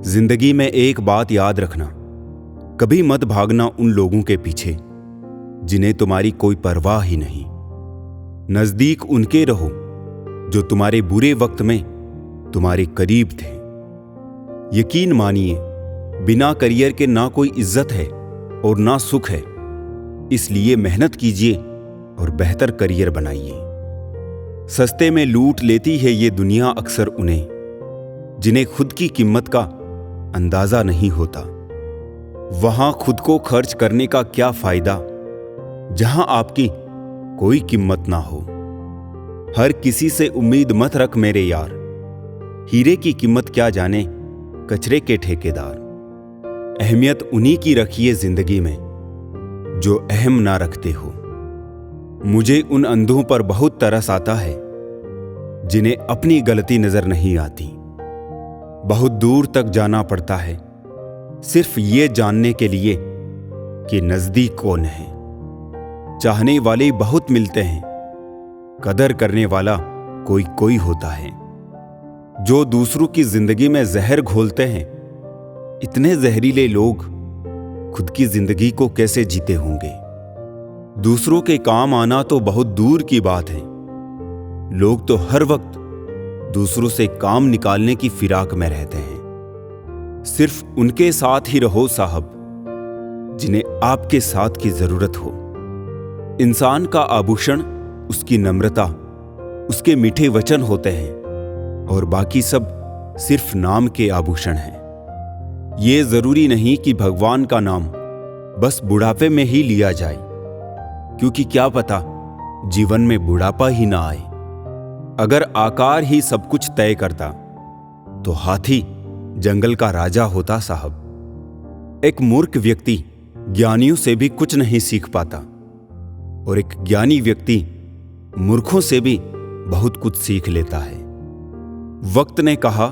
जिंदगी में एक बात याद रखना, कभी मत भागना उन लोगों के पीछे जिन्हें तुम्हारी कोई परवाह ही नहीं। नजदीक उनके रहो जो तुम्हारे बुरे वक्त में तुम्हारे करीब थे। यकीन मानिए, बिना करियर के ना कोई इज्जत है और ना सुख है। इसलिए मेहनत कीजिए और बेहतर करियर बनाइए। सस्ते में लूट लेती है ये दुनिया अक्सर उन्हें जिन्हें खुद की कीमत का अंदाजा नहीं होता। वहां खुद को खर्च करने का क्या फायदा जहां आपकी कोई कीमत ना हो। हर किसी से उम्मीद मत रख मेरे यार, हीरे की कीमत क्या जाने कचरे के ठेकेदार। अहमियत उन्हीं की रखिए जिंदगी में जो अहम ना रखते हो। मुझे उन अंधों पर बहुत तरस आता है जिन्हें अपनी गलती नजर नहीं आती। बहुत दूर तक जाना पड़ता है सिर्फ ये जानने के लिए कि नजदीक कौन है। चाहने वाले बहुत मिलते हैं, कदर करने वाला कोई कोई होता है। जो दूसरों की जिंदगी में जहर घोलते हैं, इतने जहरीले लोग खुद की जिंदगी को कैसे जीते होंगे। दूसरों के काम आना तो बहुत दूर की बात है, लोग तो हर वक्त दूसरों से काम निकालने की फिराक में रहते हैं। सिर्फ उनके साथ ही रहो साहब जिन्हें आपके साथ की जरूरत हो। इंसान का आभूषण उसकी नम्रता, उसके मीठे वचन होते हैं और बाकी सब सिर्फ नाम के आभूषण हैं। ये जरूरी नहीं कि भगवान का नाम बस बुढ़ापे में ही लिया जाए, क्योंकि क्या पता जीवन में बुढ़ापा ही ना आए। अगर आकार ही सब कुछ तय करता तो हाथी जंगल का राजा होता साहब। एक मूर्ख व्यक्ति ज्ञानियों से भी कुछ नहीं सीख पाता और एक ज्ञानी व्यक्ति मूर्खों से भी बहुत कुछ सीख लेता है। वक्त ने कहा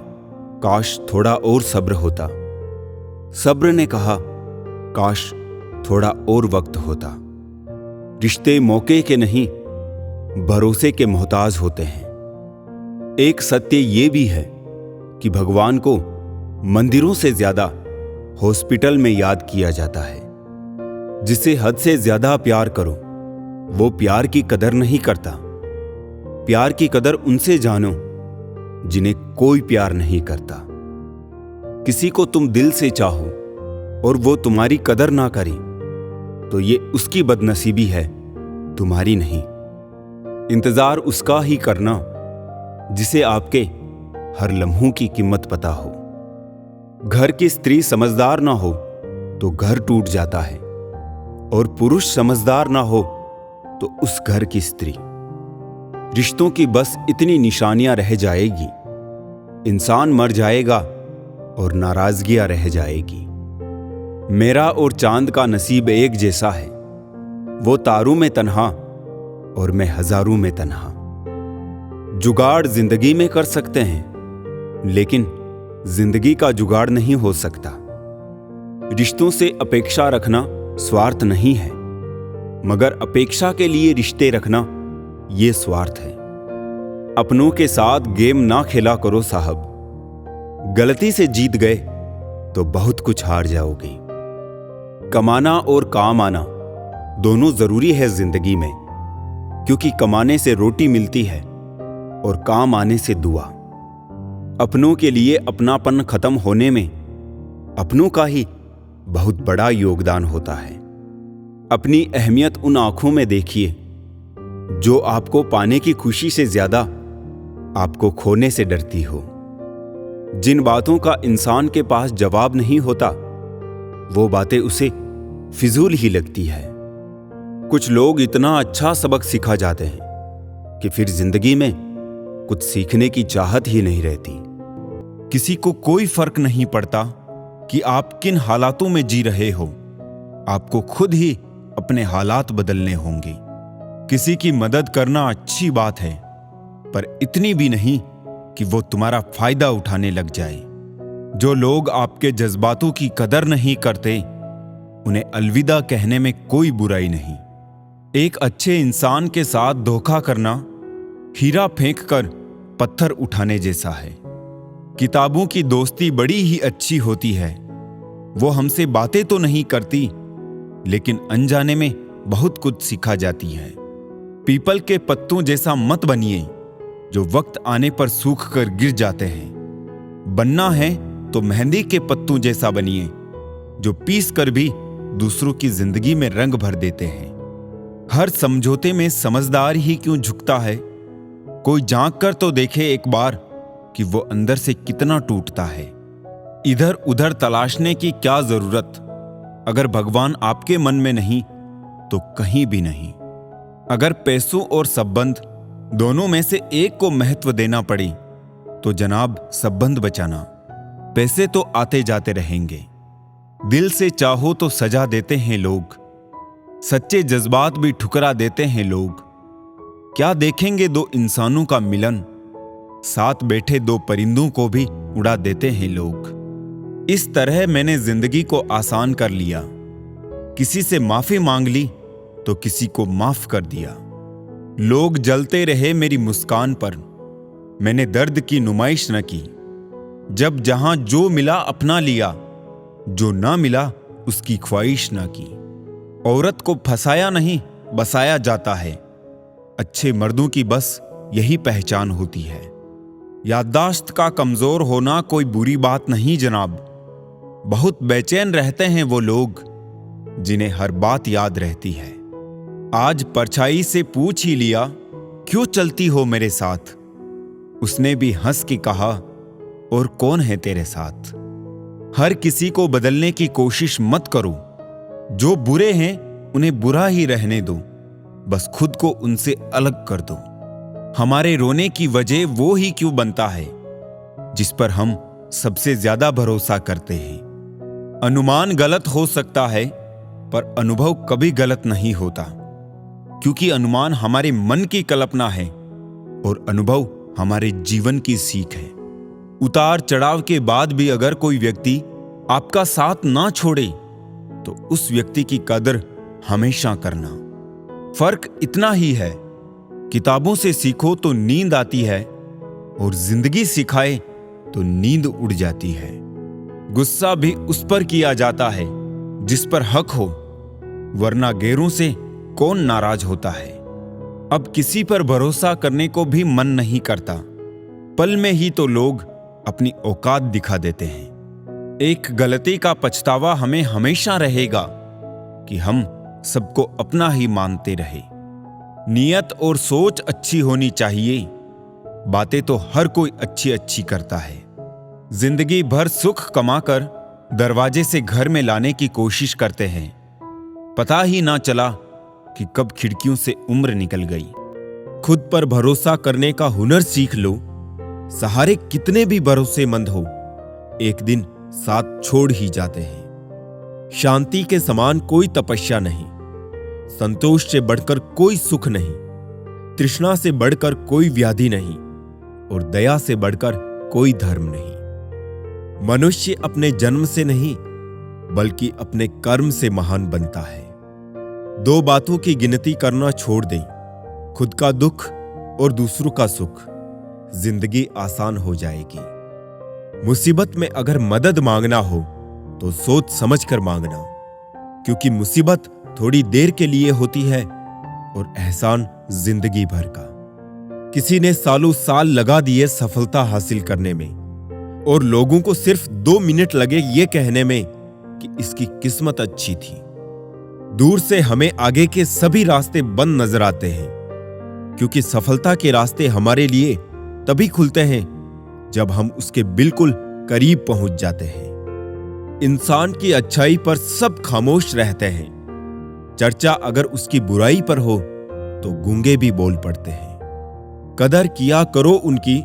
काश थोड़ा और सब्र होता, सब्र ने कहा काश थोड़ा और वक्त होता। रिश्ते मौके के नहीं भरोसे के मोहताज होते हैं। एक सत्य ये भी है कि भगवान को मंदिरों से ज्यादा हॉस्पिटल में याद किया जाता है। जिसे हद से ज्यादा प्यार करो वो प्यार की कदर नहीं करता। प्यार की कदर उनसे जानो जिन्हें कोई प्यार नहीं करता। किसी को तुम दिल से चाहो और वो तुम्हारी कदर ना करे तो ये उसकी बदनसीबी है, तुम्हारी नहीं। इंतजार उसका ही करना जिसे आपके हर लम्हों की कीमत पता हो। घर की स्त्री समझदार ना हो तो घर टूट जाता है और पुरुष समझदार ना हो तो उस घर की स्त्री। रिश्तों की बस इतनी निशानियां रह जाएगी, इंसान मर जाएगा और नाराजगियां रह जाएगी। मेरा और चांद का नसीब एक जैसा है, वो तारों में तन्हा और मैं हजारों में तन्हा। जुगाड़ जिंदगी में कर सकते हैं लेकिन जिंदगी का जुगाड़ नहीं हो सकता। रिश्तों से अपेक्षा रखना स्वार्थ नहीं है, मगर अपेक्षा के लिए रिश्ते रखना ये स्वार्थ है। अपनों के साथ गेम ना खेला करो साहब, गलती से जीत गए तो बहुत कुछ हार जाओगे। कमाना और काम आना दोनों जरूरी है जिंदगी में, क्योंकि कमाने से रोटी मिलती है और काम आने से दुआ। अपनों के लिए अपनापन खत्म होने में अपनों का ही बहुत बड़ा योगदान होता है। अपनी अहमियत उन आंखों में देखिए जो आपको पाने की खुशी से ज्यादा आपको खोने से डरती हो। जिन बातों का इंसान के पास जवाब नहीं होता वो बातें उसे फिजूल ही लगती है। कुछ लोग इतना अच्छा सबक सिखा जाते हैं कि फिर जिंदगी में कुछ सीखने की चाहत ही नहीं रहती। किसी को कोई फर्क नहीं पड़ता कि आप किन हालातों में जी रहे हो, आपको खुद ही अपने हालात बदलने होंगे। किसी की मदद करना अच्छी बात है, पर इतनी भी नहीं कि वो तुम्हारा फायदा उठाने लग जाए। जो लोग आपके जज्बातों की कदर नहीं करते उन्हें अलविदा कहने में कोई बुराई नहीं। एक अच्छे इंसान के साथ धोखा करना हीरा फेंक कर पत्थर उठाने जैसा है। किताबों की दोस्ती बड़ी ही अच्छी होती है। वो हमसे बातें तो नहीं करती, लेकिन अनजाने में बहुत कुछ सिखा जाती है। पीपल के पत्तों जैसा मत बनिए जो वक्त आने पर सूख कर गिर जाते हैं। बनना है तो मेहंदी के पत्तों जैसा बनिए जो पीस कर भी दूसरों की जिंदगी में रंग भर देते हैं। हर समझौते में समझदार ही क्यों झुकता है? कोई झांक कर तो देखे एक बार कि वो अंदर से कितना टूटता है। इधर उधर तलाशने की क्या जरूरत? अगर भगवान आपके मन में नहीं तो कहीं भी नहीं। अगर पैसों और संबंध दोनों में से एक को महत्व देना पड़े तो जनाब संबंध बचाना। पैसे तो आते जाते रहेंगे। दिल से चाहो तो सजा देते हैं लोग, सच्चे जज्बात भी ठुकरा देते हैं लोग। क्या देखेंगे दो इंसानों का मिलन, साथ बैठे दो परिंदों को भी उड़ा देते हैं लोग। इस तरह मैंने जिंदगी को आसान कर लिया। किसी से माफी मांग ली तो किसी को माफ कर दिया। लोग जलते रहे मेरी मुस्कान पर, मैंने दर्द की नुमाइश न की। जब जहां जो मिला अपना लिया, जो ना मिला उसकी ख्वाहिश ना की। औरत को फंसाया नहीं बसाया जाता है। अच्छे मर्दों की बस यही पहचान होती है। याददाश्त का कमजोर होना कोई बुरी बात नहीं जनाब। बहुत बेचैन रहते हैं वो लोग जिन्हें हर बात याद रहती है। आज परछाई से पूछ ही लिया, क्यों चलती हो मेरे साथ? उसने भी हंस के कहा, और कौन है तेरे साथ? हर किसी को बदलने की कोशिश मत करो। जो बुरे हैं उन्हें बुरा ही रहने दो, बस खुद को उनसे अलग कर दो। हमारे रोने की वजह वो ही क्यों बनता है जिस पर हम सबसे ज्यादा भरोसा करते हैं। अनुमान गलत हो सकता है पर अनुभव कभी गलत नहीं होता, क्योंकि अनुमान हमारे मन की कल्पना है और अनुभव हमारे जीवन की सीख है। उतार चढ़ाव के बाद भी अगर कोई व्यक्ति आपका साथ ना छोड़े तो उस व्यक्ति की कदर हमेशा करना। फर्क इतना ही है, किताबों से सीखो तो नींद आती है और जिंदगी सिखाए तो नींद उड़ जाती है। गुस्सा भी उस पर किया जाता है जिस पर हक हो, वरना गैरों से कौन नाराज होता है। अब किसी पर भरोसा करने को भी मन नहीं करता। पल में ही तो लोग अपनी औकात दिखा देते हैं। एक गलती का पछतावा हमें हमेशा रहेगा कि हम सबको अपना ही मानते रहे। नियत और सोच अच्छी होनी चाहिए। बातें तो हर कोई अच्छी अच्छी करता है। जिंदगी भर सुख कमाकर दरवाजे से घर में लाने की कोशिश करते हैं। पता ही ना चला कि कब खिड़कियों से उम्र निकल गई। खुद पर भरोसा करने का हुनर सीख लो। सहारे कितने भी भरोसेमंद हो, एक दिन साथ छोड़ ही जाते हैं। शांति के समान कोई तपस्या नहीं, संतोष से बढ़कर कोई सुख नहीं, तृष्णा से बढ़कर कोई व्याधि नहीं और दया से बढ़कर कोई धर्म नहीं। मनुष्य अपने जन्म से नहीं बल्कि अपने कर्म से महान बनता है। दो बातों की गिनती करना छोड़ दें, खुद का दुख और दूसरों का सुख। जिंदगी आसान हो जाएगी। मुसीबत में अगर मदद मांगना हो तो सोच समझ कर मांगना, क्योंकि मुसीबत थोड़ी देर के लिए होती है और एहसान जिंदगी भर का। किसी ने सालों साल लगा दिए सफलता हासिल करने में और लोगों को सिर्फ 2 मिनट लगे ये कहने में कि इसकी किस्मत अच्छी थी। दूर से हमें आगे के सभी रास्ते बंद नजर आते हैं, क्योंकि सफलता के रास्ते हमारे लिए तभी खुलते हैं जब हम उसके बिल्कुल करीब पहुंच जाते हैं। इंसान की अच्छाई पर सब खामोश रहते हैं। चर्चा अगर उसकी बुराई पर हो तो गूंगे भी बोल पड़ते हैं। कदर किया करो उनकी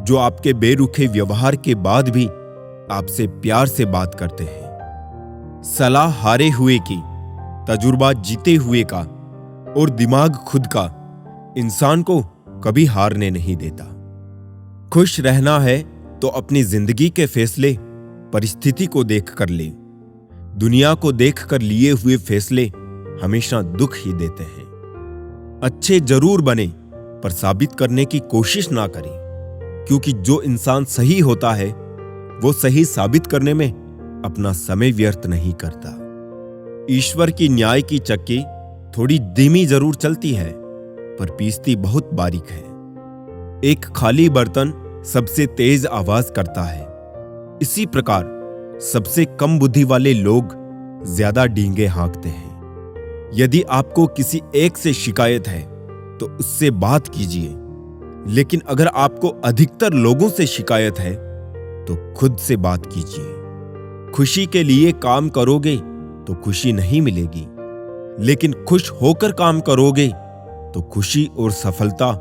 जो आपके बेरुखे व्यवहार के बाद भी आपसे प्यार से बात करते हैं। सलाह हारे हुए की, तजुर्बा जीते हुए का और दिमाग खुद का इंसान को कभी हारने नहीं देता। खुश रहना है तो अपनी जिंदगी के फैसले परिस्थिति को देख कर ले। दुनिया को देख कर लिए हुए फैसले हमेशा दुख ही देते हैं। अच्छे जरूर बने पर साबित करने की कोशिश ना करें। क्योंकि जो इंसान सही होता है वो सही साबित करने में अपना समय व्यर्थ नहीं करता। ईश्वर की न्याय की चक्की थोड़ी धीमी जरूर चलती है, पर पीसती बहुत बारीक है। एक खाली बर्तन सबसे तेज आवाज करता है। इसी प्रकार सबसे कम बुद्धि वाले लोग ज्यादा डींगे हाँकते हैं। यदि आपको किसी एक से शिकायत है तो उससे बात कीजिए, लेकिन अगर आपको अधिकतर लोगों से शिकायत है तो खुद से बात कीजिए। खुशी के लिए काम करोगे तो खुशी नहीं मिलेगी, लेकिन खुश होकर काम करोगे तो खुशी और सफलता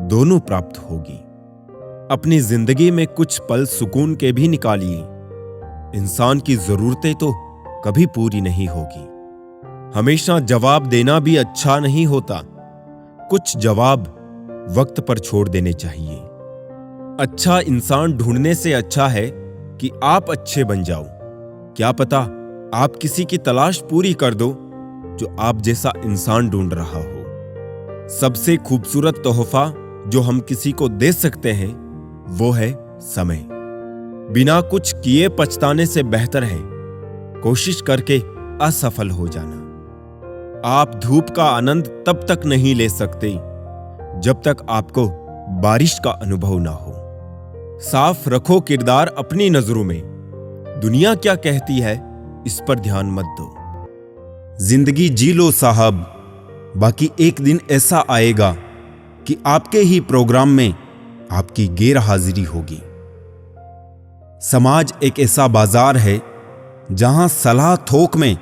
दोनों प्राप्त होगी। अपनी जिंदगी में कुछ पल सुकून के भी निकालिए। इंसान की जरूरतें तो कभी पूरी नहीं होगी। हमेशा जवाब देना भी अच्छा नहीं होता। कुछ जवाब वक्त पर छोड़ देने चाहिए। अच्छा इंसान ढूंढने से अच्छा है कि आप अच्छे बन जाओ। क्या पता आप किसी की तलाश पूरी कर दो जो आप जैसा इंसान ढूंढ रहा हो। सबसे खूबसूरत तोहफा जो हम किसी को दे सकते हैं वो है समय। बिना कुछ किए पछताने से बेहतर है कोशिश करके असफल हो जाना। आप धूप का आनंद तब तक नहीं ले सकते जब तक आपको बारिश का अनुभव ना हो। साफ रखो किरदार अपनी नजरों में। दुनिया क्या कहती है इस पर ध्यान मत दो। जिंदगी जी लो साहब, बाकी एक दिन ऐसा आएगा कि आपके ही प्रोग्राम में आपकी गैर हाजिरी होगी। समाज एक ऐसा बाजार है जहां सलाह थोक में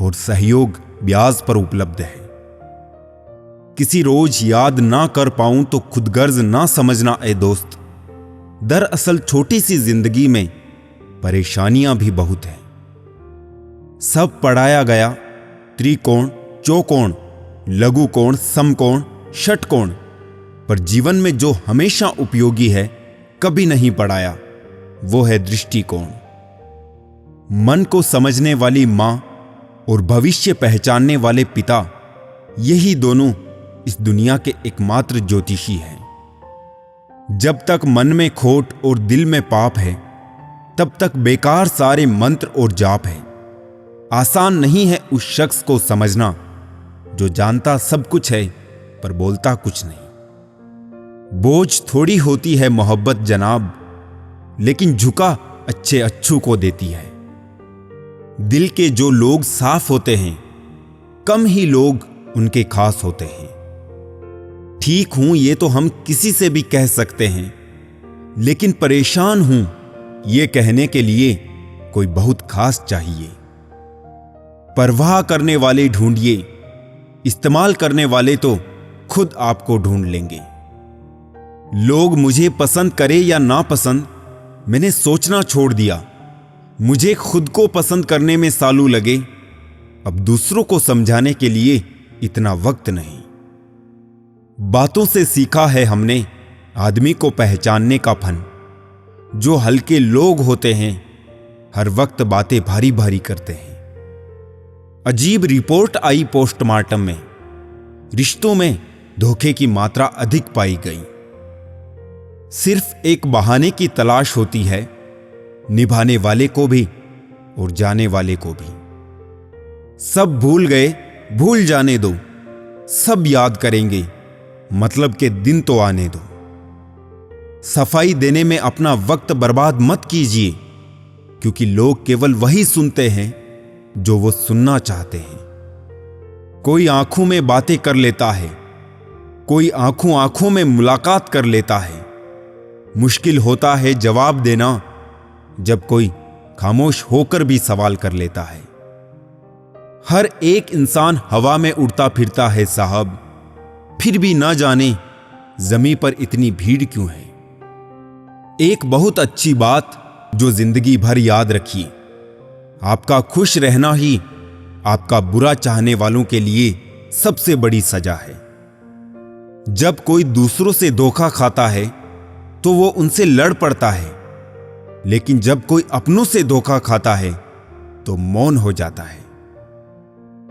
और सहयोग ब्याज पर उपलब्ध है। किसी रोज याद ना कर पाऊं तो खुदगर्ज ना समझना ए दोस्त। दरअसल छोटी सी जिंदगी में परेशानियां भी बहुत हैं। सब पढ़ाया गया त्रिकोण, चौकोण, लघुकोण, समकोण, षटकोण, पर जीवन में जो हमेशा उपयोगी है कभी नहीं पढ़ाया, वो है दृष्टिकोण। मन को समझने वाली मां और भविष्य पहचानने वाले पिता, यही दोनों इस दुनिया के एकमात्र ज्योतिषी हैं। जब तक मन में खोट और दिल में पाप है तब तक बेकार सारे मंत्र और जाप है। आसान नहीं है उस शख्स को समझना जो जानता सब कुछ है पर बोलता कुछ नहीं। बोझ थोड़ी होती है मोहब्बत जनाब, लेकिन झुका अच्छे अच्छू को देती है। दिल के जो लोग साफ होते हैं कम ही लोग उनके खास होते हैं। ठीक हूं ये तो हम किसी से भी कह सकते हैं, लेकिन परेशान हूं ये कहने के लिए कोई बहुत खास चाहिए। परवाह करने वाले ढूंढिए, इस्तेमाल करने वाले तो खुद आपको ढूंढ लेंगे। लोग मुझे पसंद करें या ना पसंद, मैंने सोचना छोड़ दिया। मुझे खुद को पसंद करने में सालों लगे, अब दूसरों को समझाने के लिए इतना वक्त नहीं। बातों से सीखा है हमने आदमी को पहचानने का फन। जो हल्के लोग होते हैं हर वक्त बातें भारी भारी करते हैं। अजीब रिपोर्ट आई पोस्टमार्टम में, रिश्तों में धोखे की मात्रा अधिक पाई गई। सिर्फ एक बहाने की तलाश होती है, निभाने वाले को भी और जाने वाले को भी। सब भूल गए, भूल जाने दो। सब याद करेंगे, मतलब के दिन तो आने दो। सफाई देने में अपना वक्त बर्बाद मत कीजिए, क्योंकि लोग केवल वही सुनते हैं जो वो सुनना चाहते हैं। कोई आंखों में बातें कर लेता है, कोई आंखों आंखों में मुलाकात कर लेता है। मुश्किल होता है जवाब देना जब कोई खामोश होकर भी सवाल कर लेता है। हर एक इंसान हवा में उड़ता फिरता है साहब, फिर भी ना जाने जमीन पर इतनी भीड़ क्यों है। एक बहुत अच्छी बात जो जिंदगी भर याद रखिए, आपका खुश रहना ही आपका बुरा चाहने वालों के लिए सबसे बड़ी सजा है। जब कोई दूसरों से धोखा खाता है तो वो उनसे लड़ पड़ता है, लेकिन जब कोई अपनों से धोखा खाता है तो मौन हो जाता है।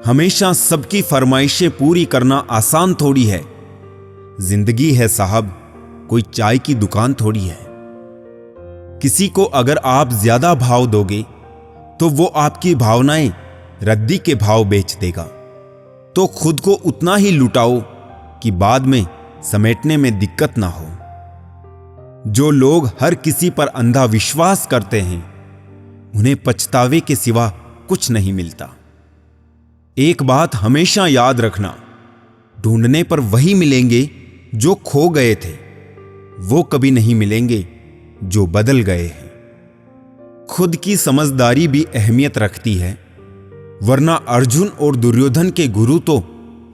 हमेशा सबकी फरमाइशें पूरी करना आसान थोड़ी है। जिंदगी है साहब, कोई चाय की दुकान थोड़ी है। किसी को अगर आप ज्यादा भाव दोगे तो वो आपकी भावनाएं रद्दी के भाव बेच देगा। तो खुद को उतना ही लुटाओ कि बाद में समेटने में दिक्कत ना हो। जो लोग हर किसी पर अंधा विश्वास करते हैं उन्हें पछतावे के सिवा कुछ नहीं मिलता। एक बात हमेशा याद रखना, ढूंढने पर वही मिलेंगे जो खो गए थे, वो कभी नहीं मिलेंगे जो बदल गए हैं। खुद की समझदारी भी अहमियत रखती है, वरना अर्जुन और दुर्योधन के गुरु तो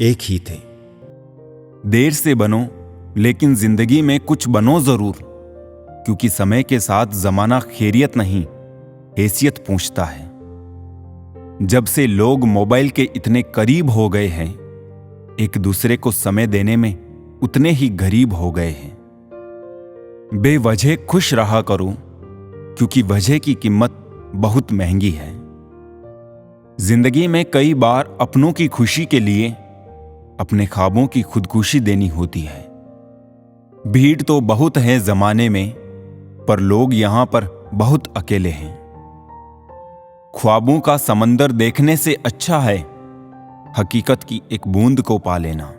एक ही थे। देर से बनो लेकिन जिंदगी में कुछ बनो जरूर, क्योंकि समय के साथ जमाना खैरियत नहीं हैसियत पूछता है। जब से लोग मोबाइल के इतने करीब हो गए हैं, एक दूसरे को समय देने में उतने ही गरीब हो गए हैं। बेवजह खुश रहा करो, क्योंकि वजह की कीमत बहुत महंगी है। जिंदगी में कई बार अपनों की खुशी के लिए अपने ख्वाबों की खुदकुशी देनी होती है। भीड़ तो बहुत है जमाने में, पर लोग यहां पर बहुत अकेले हैं। ख्वाबों का समंदर देखने से अच्छा है हकीकत की एक बूंद को पा लेना।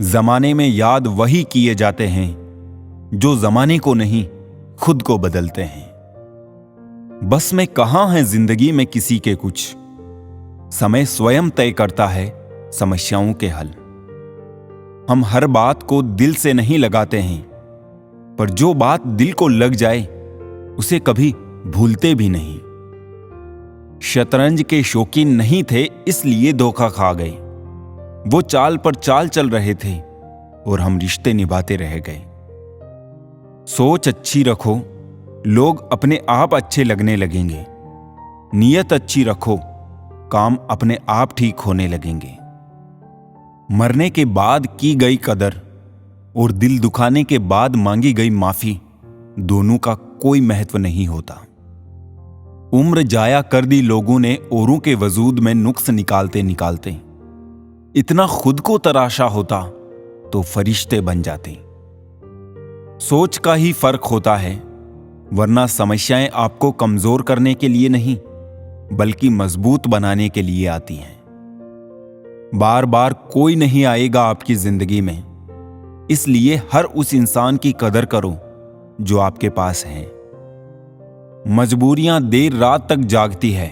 जमाने में याद वही किए जाते हैं जो जमाने को नहीं खुद को बदलते हैं। बस में कहां है जिंदगी में किसी के कुछ, समय स्वयं तय करता है समस्याओं के हल। हम हर बात को दिल से नहीं लगाते हैं, पर जो बात दिल को लग जाए उसे कभी भूलते भी नहीं। शतरंज के शौकीन नहीं थे इसलिए धोखा खा गए। वो चाल पर चाल चल रहे थे और हम रिश्ते निभाते रह गए। सोच अच्छी रखो, लोग अपने आप अच्छे लगने लगेंगे। नीयत अच्छी रखो, काम अपने आप ठीक होने लगेंगे। मरने के बाद की गई कदर और दिल दुखाने के बाद मांगी गई माफी, दोनों का कोई महत्व नहीं होता। उम्र जाया कर दी लोगों ने औरों के वजूद में नुक्स निकालते निकालते। इतना खुद को तराशा होता तो फरिश्ते बन जाते। सोच का ही फर्क होता है, वरना समस्याएं आपको कमजोर करने के लिए नहीं बल्कि मजबूत बनाने के लिए आती हैं। बार बार कोई नहीं आएगा आपकी जिंदगी में, इसलिए हर उस इंसान की कदर करो जो आपके पास है। मजबूरियां देर रात तक जागती है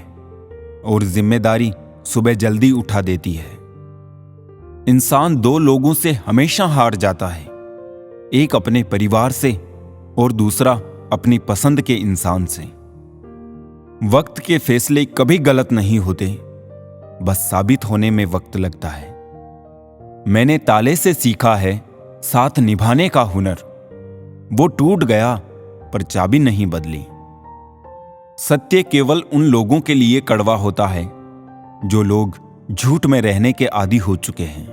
और जिम्मेदारी सुबह जल्दी उठा देती है। इंसान दो लोगों से हमेशा हार जाता है, एक अपने परिवार से और दूसरा अपनी पसंद के इंसान से। वक्त के फैसले कभी गलत नहीं होते, बस साबित होने में वक्त लगता है। मैंने ताले से सीखा है साथ निभाने का हुनर। वो टूट गया पर चाबी नहीं बदली। सत्य केवल उन लोगों के लिए कड़वा होता है जो लोग झूठ में रहने के आदी हो चुके हैं।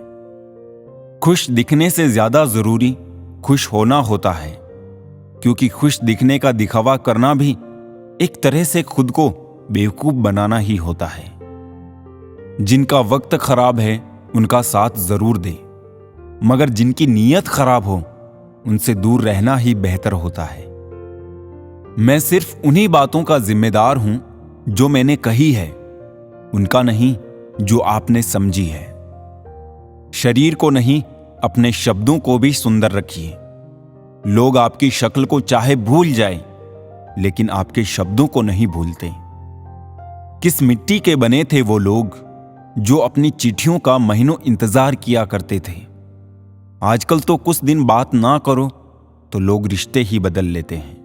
खुश दिखने से ज्यादा जरूरी खुश होना होता है, क्योंकि खुश दिखने का दिखावा करना भी एक तरह से खुद को बेवकूफ बनाना ही होता है। जिनका वक्त खराब है उनका साथ जरूर दे, मगर जिनकी नीयत खराब हो उनसे दूर रहना ही बेहतर होता है। मैं सिर्फ उन्हीं बातों का जिम्मेदार हूं जो मैंने कही है, उनका नहीं जो आपने समझी है। शरीर को नहीं, अपने शब्दों को भी सुंदर रखिए। लोग आपकी शक्ल को चाहे भूल जाए, लेकिन आपके शब्दों को नहीं भूलते। किस मिट्टी के बने थे वो लोग जो अपनी चिट्ठियों का महीनों इंतजार किया करते थे। आजकल तो कुछ दिन बात ना करो तो लोग रिश्ते ही बदल लेते हैं।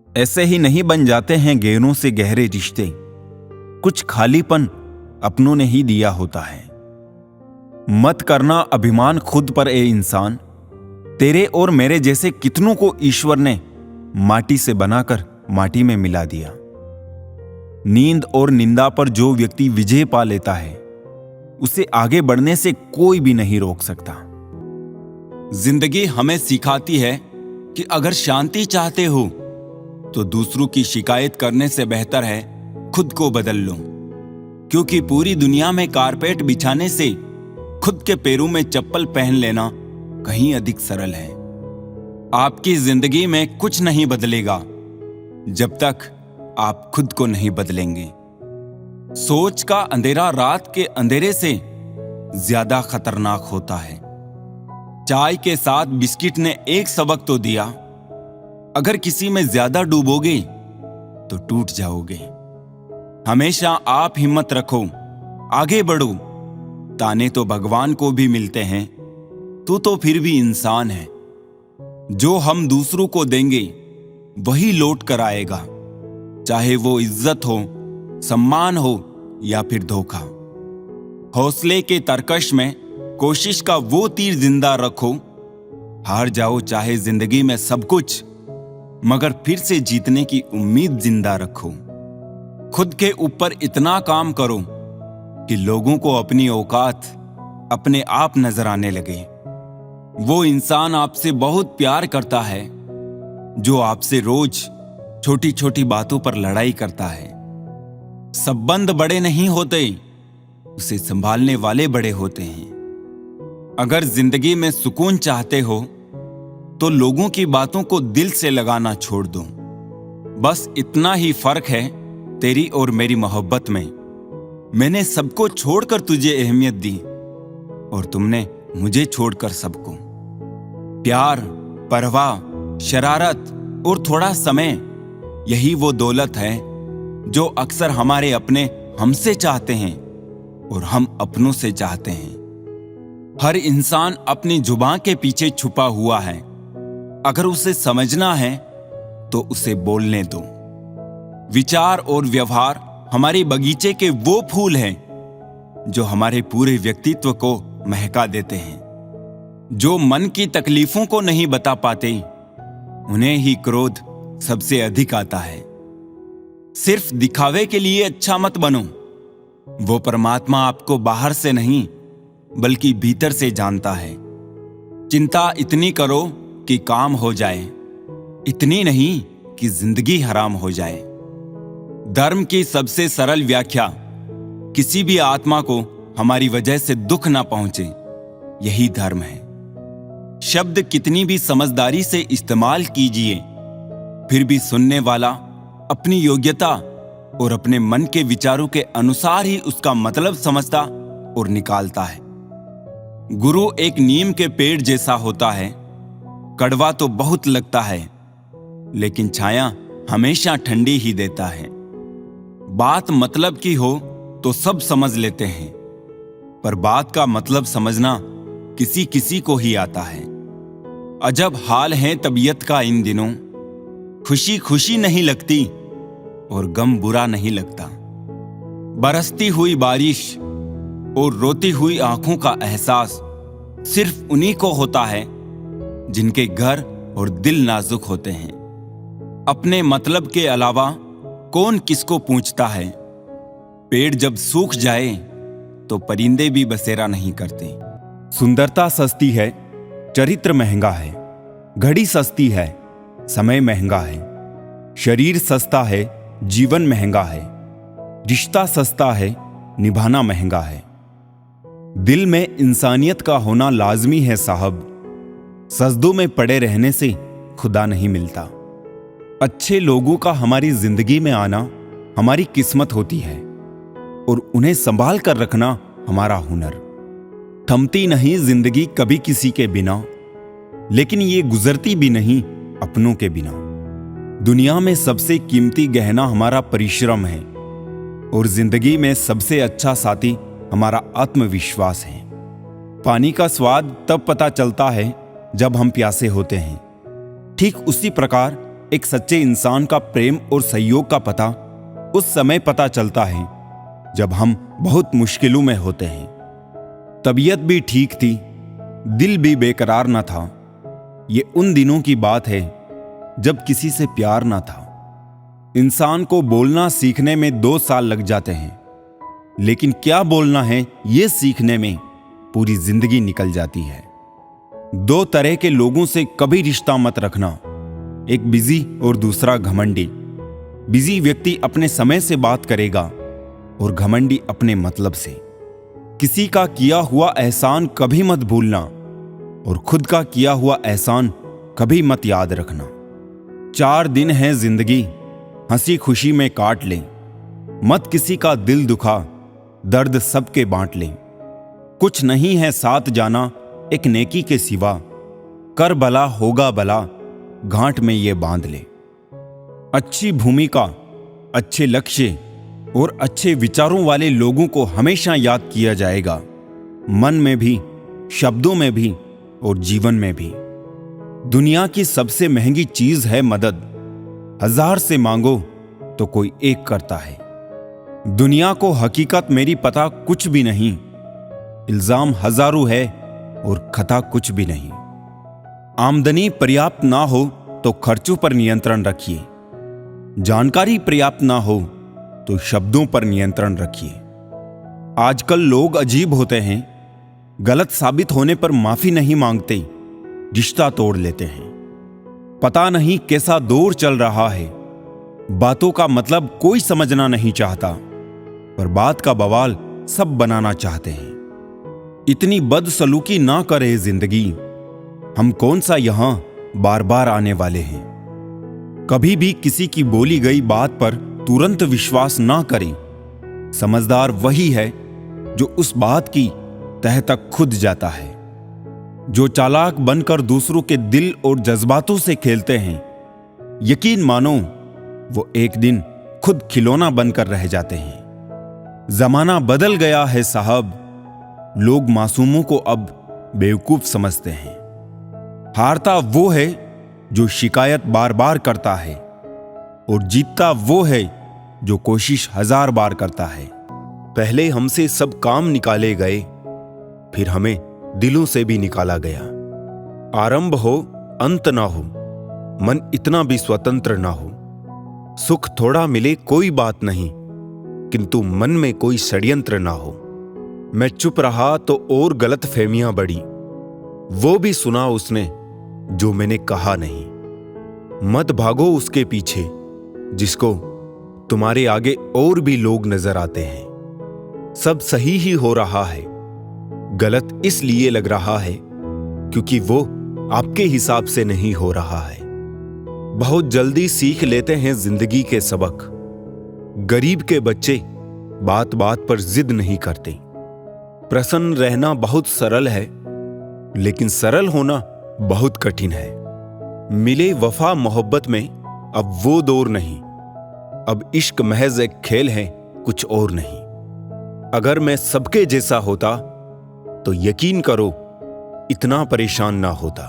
ऐसे ही नहीं बन जाते हैं गहरों से गहरे रिश्ते, कुछ खालीपन अपनों ने ही दिया होता है। मत करना अभिमान खुद पर ए इंसान, तेरे और मेरे जैसे कितनों को ईश्वर ने माटी से बनाकर माटी में मिला दिया। नींद और निंदा पर जो व्यक्ति विजय पा लेता है, उसे आगे बढ़ने से कोई भी नहीं रोक सकता। जिंदगी हमें सिखाती है कि अगर शांति चाहते हो तो दूसरों की शिकायत करने से बेहतर है खुद को बदल लो, क्योंकि पूरी दुनिया में कारपेट बिछाने से खुद के पैरों में चप्पल पहन लेना कहीं अधिक सरल है। आपकी जिंदगी में कुछ नहीं बदलेगा जब तक आप खुद को नहीं बदलेंगे। सोच का अंधेरा रात के अंधेरे से ज्यादा खतरनाक होता है। चाय के साथ बिस्किट ने एक सबक तो दिया, अगर किसी में ज्यादा डूबोगे तो टूट जाओगे। हमेशा आप हिम्मत रखो, आगे बढ़ो। ताने तो भगवान को भी मिलते हैं, तू तो फिर भी इंसान है। जो हम दूसरों को देंगे वही लौट कर आएगा, चाहे वो इज्जत हो, सम्मान हो या फिर धोखा। हौसले के तरकश में कोशिश का वो तीर जिंदा रखो। हार जाओ चाहे जिंदगी में सब कुछ, मगर फिर से जीतने की उम्मीद जिंदा रखो। खुद के ऊपर इतना काम करो कि लोगों को अपनी औकात अपने आप नजर आने लगे। वो इंसान आपसे बहुत प्यार करता है जो आपसे रोज छोटी छोटी बातों पर लड़ाई करता है। संबंध बड़े नहीं होते, उसे संभालने वाले बड़े होते हैं। अगर जिंदगी में सुकून चाहते हो तो लोगों की बातों को दिल से लगाना छोड़ दो। बस इतना ही फर्क है तेरी और मेरी मोहब्बत में। मैंने सबको छोड़कर तुझे अहमियत दी और तुमने मुझे छोड़कर सबको। प्यार, परवाह, शरारत और थोड़ा समय, यही वो दौलत है जो अक्सर हमारे अपने हमसे चाहते हैं और हम अपनों से चाहते हैं। हर इंसान अपनी जुबान के पीछे छुपा हुआ है। अगर उसे समझना है तो उसे बोलने दो। विचार और व्यवहार हमारे बगीचे के वो फूल हैं जो हमारे पूरे व्यक्तित्व को महका देते हैं। जो मन की तकलीफों को नहीं बता पाते, उन्हें ही क्रोध सबसे अधिक आता है। सिर्फ दिखावे के लिए अच्छा मत बनो। वो परमात्मा आपको बाहर से नहीं बल्कि भीतर से जानता है। चिंता इतनी करो कि काम हो जाए, इतनी नहीं कि जिंदगी हराम हो जाए। धर्म की सबसे सरल व्याख्या, किसी भी आत्मा को हमारी वजह से दुख ना पहुंचे, यही धर्म है। शब्द कितनी भी समझदारी से इस्तेमाल कीजिए, फिर भी सुनने वाला अपनी योग्यता और अपने मन के विचारों के अनुसार ही उसका मतलब समझता और निकालता है। गुरु एक नीम के पेड़ जैसा होता है। कड़वा तो बहुत लगता है, लेकिन छाया हमेशा ठंडी ही देता है। बात मतलब की हो तो सब समझ लेते हैं, पर बात का मतलब समझना किसी किसी को ही आता है। अजब हाल है तबीयत का इन दिनों, खुशी खुशी नहीं लगती और गम बुरा नहीं लगता। बरसती हुई बारिश और रोती हुई आंखों का एहसास सिर्फ उन्हीं को होता है जिनके घर और दिल नाजुक होते हैं। अपने मतलब के अलावा कौन किसको पूछता है। पेड़ जब सूख जाए तो परिंदे भी बसेरा नहीं करते। सुंदरता सस्ती है, चरित्र महंगा है। घड़ी सस्ती है, समय महंगा है। शरीर सस्ता है, जीवन महंगा है। रिश्ता सस्ता है, निभाना महंगा है। दिल में इंसानियत का होना लाजमी है साहब। सजदों में पड़े रहने से खुदा नहीं मिलता। अच्छे लोगों का हमारी जिंदगी में आना हमारी किस्मत होती है और उन्हें संभाल कर रखना हमारा हुनर। थमती नहीं जिंदगी कभी किसी के बिना, लेकिन ये गुजरती भी नहीं अपनों के बिना। दुनिया में सबसे कीमती गहना हमारा परिश्रम है और जिंदगी में सबसे अच्छा साथी हमारा आत्मविश्वास है। पानी का स्वाद तब पता चलता है जब हम प्यासे होते हैं। ठीक उसी प्रकार एक सच्चे इंसान का प्रेम और सहयोग का पता उस समय पता चलता है जब हम बहुत मुश्किलों में होते हैं। तबीयत भी ठीक थी, दिल भी बेकरार न था। ये उन दिनों की बात है जब किसी से प्यार ना था। इंसान को बोलना सीखने में 2 साल लग जाते हैं, लेकिन क्या बोलना है ये सीखने में पूरी जिंदगी निकल जाती है। 2 तरह के लोगों से कभी रिश्ता मत रखना, एक बिजी और दूसरा घमंडी। बिजी व्यक्ति अपने समय से बात करेगा और घमंडी अपने मतलब से। किसी का किया हुआ एहसान कभी मत भूलना और खुद का किया हुआ एहसान कभी मत याद रखना। 4 दिन है जिंदगी, हंसी खुशी में काट लें। मत किसी का दिल दुखा, दर्द सबके बांट लें। कुछ नहीं है साथ जाना एक नेकी के सिवा, कर भला होगा भला गांठ में ये बांध ले। अच्छी भूमिका, अच्छे लक्ष्य और अच्छे विचारों वाले लोगों को हमेशा याद किया जाएगा, मन में भी, शब्दों में भी और जीवन में भी। दुनिया की सबसे महंगी चीज है मदद। 1000 से मांगो तो कोई एक करता है। दुनिया को हकीकत मेरी पता कुछ भी नहीं, इल्जाम हजारों है और खता कुछ भी नहीं। आमदनी पर्याप्त ना हो तो खर्चों पर नियंत्रण रखिए। जानकारी पर्याप्त ना हो तो शब्दों पर नियंत्रण रखिए। आजकल लोग अजीब होते हैं, गलत साबित होने पर माफी नहीं मांगते, रिश्ता तोड़ लेते हैं। पता नहीं कैसा दौर चल रहा है, बातों का मतलब कोई समझना नहीं चाहता, पर बात का बवाल सब बनाना चाहते हैं। इतनी बदसलूकी ना करे जिंदगी, हम कौन सा यहां बार बार आने वाले हैं। कभी भी किसी की बोली गई बात पर तुरंत विश्वास ना करें। समझदार वही है जो उस बात की तह तक खुद जाता है। जो चालाक बनकर दूसरों के दिल और जज्बातों से खेलते हैं, यकीन मानो वो एक दिन खुद खिलौना बनकर रह जाते हैं। जमाना बदल गया है साहब, लोग मासूमों को अब बेवकूफ समझते हैं। हारता वो है जो शिकायत बार बार करता है, और जीतता वो है जो कोशिश 1000 बार करता है। पहले हमसे सब काम निकाले गए, फिर हमें दिलों से भी निकाला गया। आरंभ हो अंत ना हो, मन इतना भी स्वतंत्र ना हो। सुख थोड़ा मिले कोई बात नहीं, किंतु मन में कोई षड्यंत्र ना हो। मैं चुप रहा तो और गलत फहमियां बढ़ी, वो भी सुना उसने जो मैंने कहा नहीं। मत भागो उसके पीछे जिसको तुम्हारे आगे और भी लोग नजर आते हैं। सब सही ही हो रहा है, गलत इसलिए लग रहा है क्योंकि वो आपके हिसाब से नहीं हो रहा है। बहुत जल्दी सीख लेते हैं जिंदगी के सबक। गरीब के बच्चे बात बात पर जिद नहीं करते। प्रसन्न रहना बहुत सरल है, लेकिन सरल होना बहुत कठिन है। मिले वफा मोहब्बत में अब वो दौर नहीं, अब इश्क महज एक खेल है, कुछ और नहीं। अगर मैं सबके जैसा होता तो यकीन करो इतना परेशान ना होता।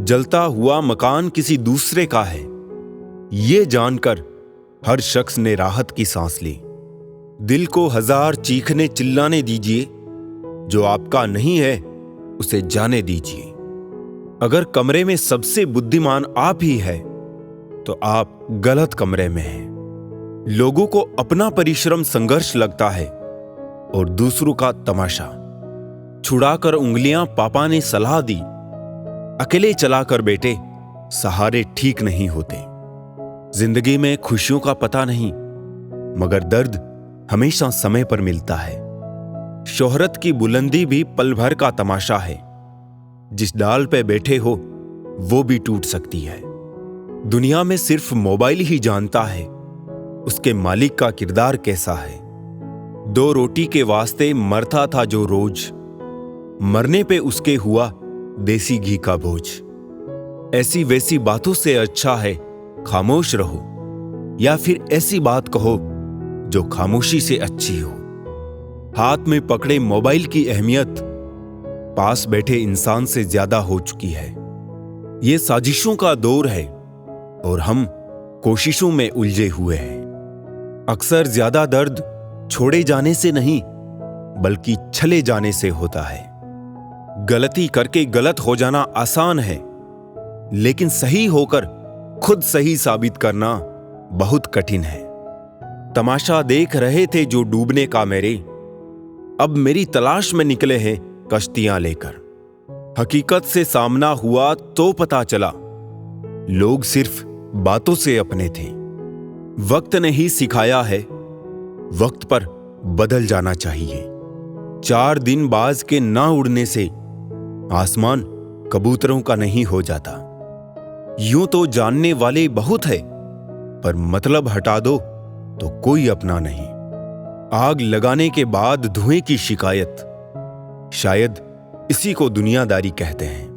जलता हुआ मकान किसी दूसरे का है, ये जानकर हर शख्स ने राहत की सांस ली। दिल को 1000 चीखने चिल्लाने दीजिए, जो आपका नहीं है उसे जाने दीजिए। अगर कमरे में सबसे बुद्धिमान आप ही है तो आप गलत कमरे में हैं। लोगों को अपना परिश्रम संघर्ष लगता है और दूसरों का तमाशा। छुड़ाकर उंगलियां पापा ने सलाह दी, अकेले चलाकर बेटे सहारे ठीक नहीं होते। जिंदगी में खुशियों का पता नहीं, मगर दर्द हमेशा समय पर मिलता है। शोहरत की बुलंदी भी पल भर का तमाशा है, जिस डाल पे बैठे हो वो भी टूट सकती है। दुनिया में सिर्फ मोबाइल ही जानता है उसके मालिक का किरदार कैसा है। 2 रोटी के वास्ते मरता था जो रोज, मरने पे उसके हुआ देसी घी का बोझ। ऐसी वैसी बातों से अच्छा है खामोश रहो, या फिर ऐसी बात कहो जो खामोशी से अच्छी हो। हाथ में पकड़े मोबाइल की अहमियत पास बैठे इंसान से ज्यादा हो चुकी है। ये साजिशों का दौर है और हम कोशिशों में उलझे हुए हैं। अक्सर ज्यादा दर्द छोड़े जाने से नहीं, बल्कि छले जाने से होता है। गलती करके गलत हो जाना आसान है, लेकिन सही होकर खुद सही साबित करना बहुत कठिन है। तमाशा देख रहे थे जो डूबने का मेरे, अब मेरी तलाश में निकले हैं कश्तियां लेकर। हकीकत से सामना हुआ तो पता चला लोग सिर्फ बातों से अपने थे। वक्त ने ही सिखाया है वक्त पर बदल जाना चाहिए। 4 दिन बाज के ना उड़ने से आसमान कबूतरों का नहीं हो जाता। यूं तो जानने वाले बहुत है, पर मतलब हटा दो तो कोई अपना नहीं। आग लगाने के बाद धुएं की शिकायत, शायद इसी को दुनियादारी कहते हैं।